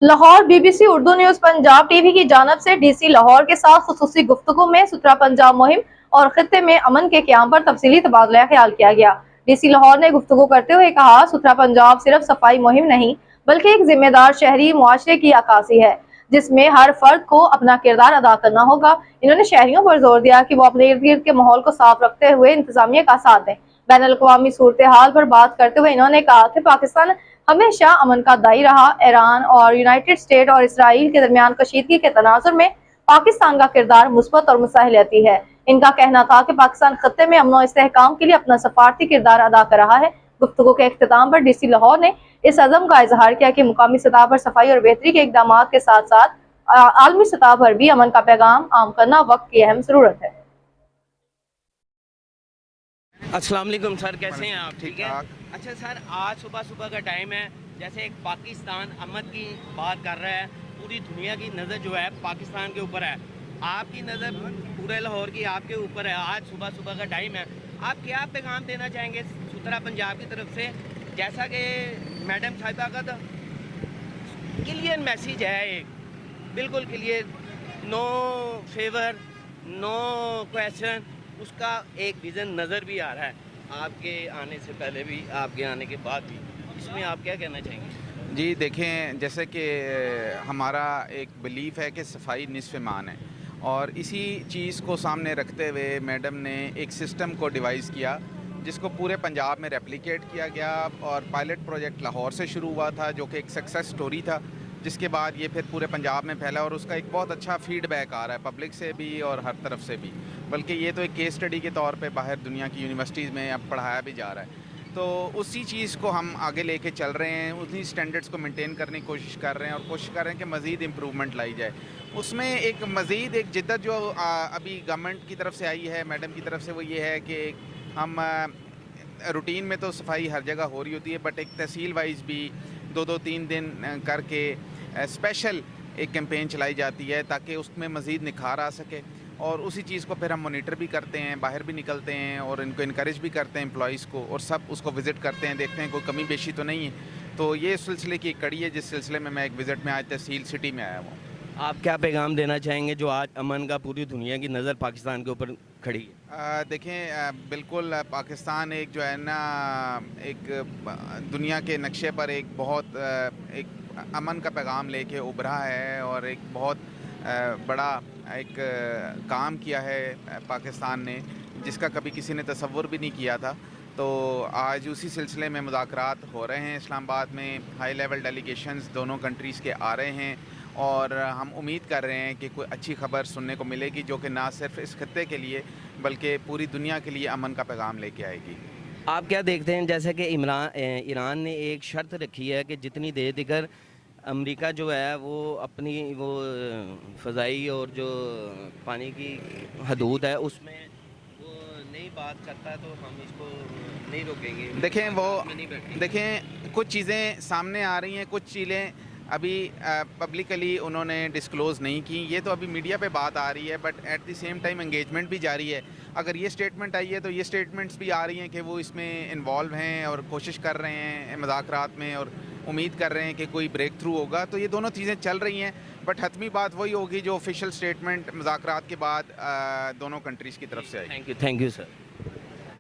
Lahore BBC Urdu news Punjab TV की जानब से डीसी लाहौर के साथ खुसूसी गुफ्तगू में सुथरा पंजाब मुहिम और खित्ते में अमन के क्याम पर तफसीली तबादला ख्याल किया गया। डीसी लाहौर ने गुफ्तगू करते हुए कहा, सुथरा पंजाब सिर्फ सफाई मुहिम नहीं बल्कि एक जिम्मेदार शहरी मुआशरे की अक्कासी है जिसमें हर फर्द को अपना किरदार अदा करना होगा। इन्होंने शहरियों पर जोर दिया कि वो अपने इर्द गिर्द के माहौल को साफ रखते हुए इंतजामिया का साथ दें। बैन अल-अक़वामी सूरत हाल पर बात करते हुए इन्होंने कहा कि पाकिस्तान हमेशा अमन का दाई रहा। ईरान और यूनाइटेड स्टेट और इसराइल के दरमियान कशीदगी के तनाजुर में पाकिस्तान का किरदार मुस्बत और मुसाहिलती है। इनका कहना था कि पाकिस्तान खत्ते में अमन और इस्तेहकाम के लिए अपना सफारती किरदार अदा कर रहा है। गुफ्तगू के इख्तिताम पर डीसी लाहौर ने इस अज़म का इजहार किया कि मुकामी सतह पर सफाई और बेहतरी के इकदाम के साथ साथ आलमी सतह पर भी अमन का पैगाम आम करना वक्त की अहम जरूरत है। अस्सलाम वालेकुम सर, कैसे हैं आप? ठीक है। अच्छा सर, आज सुबह सुबह का टाइम है, जैसे एक पाकिस्तान अमन की बात कर रहा है, पूरी दुनिया की नज़र जो है पाकिस्तान के ऊपर है, आपकी नज़र पूरे लाहौर की आपके ऊपर है। आज सुबह सुबह का टाइम है, आप क्या पैगाम देना चाहेंगे सुथरा पंजाब की तरफ से? जैसा कि मैडम साहिबा का क्लियर मैसेज है, एक बिल्कुल clear, no favour no question, उसका एक विज़न नज़र भी आ रहा है आपके आने से पहले भी, आपके आने के बाद भी। इसमें आप क्या कहना चाहेंगे? जी देखें, जैसे कि हमारा एक बिलीफ है कि सफाई निस्फ़ ईमान है और इसी चीज़ को सामने रखते हुए मैडम ने एक सिस्टम को डिवाइस किया जिसको पूरे पंजाब में रेप्लिकेट किया गया और पायलट प्रोजेक्ट लाहौर से शुरू हुआ था जो कि एक सक्सेस स्टोरी था, जिसके बाद ये फिर पूरे पंजाब में फैला और उसका एक बहुत अच्छा फीडबैक आ रहा है पब्लिक से भी और हर तरफ से भी। बल्कि ये तो एक केस स्टडी के तौर पे बाहर दुनिया की यूनिवर्सिटीज़ में अब पढ़ाया भी जा रहा है। तो उसी चीज़ को हम आगे लेके चल रहे हैं, उन्हीं स्टैंडर्ड्स को मेंटेन करने की कोशिश कर रहे हैं और कोशिश कर रहे हैं कि मज़ीद इम्प्रूवमेंट लाई जाए। उसमें एक मज़ीद एक जिद्दत जो अभी गवर्नमेंट की तरफ से आई है, मैडम की तरफ से, वो ये है कि हम रूटीन में तो सफाई हर जगह हो रही होती है, बट एक तहसील वाइज भी 2-2 3 दिन करके स्पेशल एक कैंपेन चलाई जाती है ताकि उसमें मज़ीद निखार आ सके और उसी चीज़ को फिर हम मॉनिटर भी करते हैं, बाहर भी निकलते हैं और इनको इनकरेज भी करते हैं एम्प्लॉइज़ को, और सब उसको विज़िट करते हैं, देखते हैं कोई कमी बेशी तो नहीं है। तो ये सिलसिले की एक कड़ी है जिस सिलसिले में मैं एक विज़िट में आज तहसील सिटी में आया हूँ। आप क्या पैगाम देना चाहेंगे जो आज अमन का पूरी दुनिया की नज़र पाकिस्तान के ऊपर खड़ी है? देखें, बिल्कुल पाकिस्तान एक जो है ना, एक दुनिया के नक्शे पर एक बहुत एक अमन का पैगाम लेके उभरा है और एक बहुत बड़ा एक काम किया है पाकिस्तान ने, जिसका कभी किसी ने तसव्वुर भी नहीं किया था। तो आज उसी सिलसिले में मुज़ाकरात हो रहे हैं इस्लामाबाद में, हाई लेवल डेलीगेशंस दोनों कंट्रीज़ के आ रहे हैं और हम उम्मीद कर रहे हैं कि कोई अच्छी खबर सुनने को मिलेगी जो कि ना सिर्फ इस खत्ते के लिए बल्कि पूरी दुनिया के लिए अमन का पैगाम लेके आएगी। आप क्या देखते हैं, जैसे कि ईरान ने एक शर्त रखी है कि जितनी देर तक अमेरिका जो है वो अपनी वो फ़ज़ाई और जो पानी की हदूद है उसमें वो नहीं बात करता तो हम इसको नहीं रोकेंगे। देखें कुछ चीज़ें सामने आ रही हैं, कुछ चीज़ें अभी पब्लिकली उन्होंने डिस्क्लोज़ नहीं की, ये तो अभी मीडिया पे बात आ रही है, but at the same time engagement भी जारी है। अगर ये स्टेटमेंट आई है तो ये स्टेटमेंट्स भी आ रही हैं कि वो इसमें इन्वॉल्व हैं और कोशिश कर रहे हैं मुज़ाकरात में और उम्मीद कर रहे हैं कि कोई ब्रेक थ्रू होगा। तो ये दोनों चीज़ें चल रही हैं, बट हतमी बात वही होगी जो ऑफिशियल स्टेटमेंट मुज़ाकरात के बाद दोनों कंट्रीज़ की तरफ से आई। Thank you sir.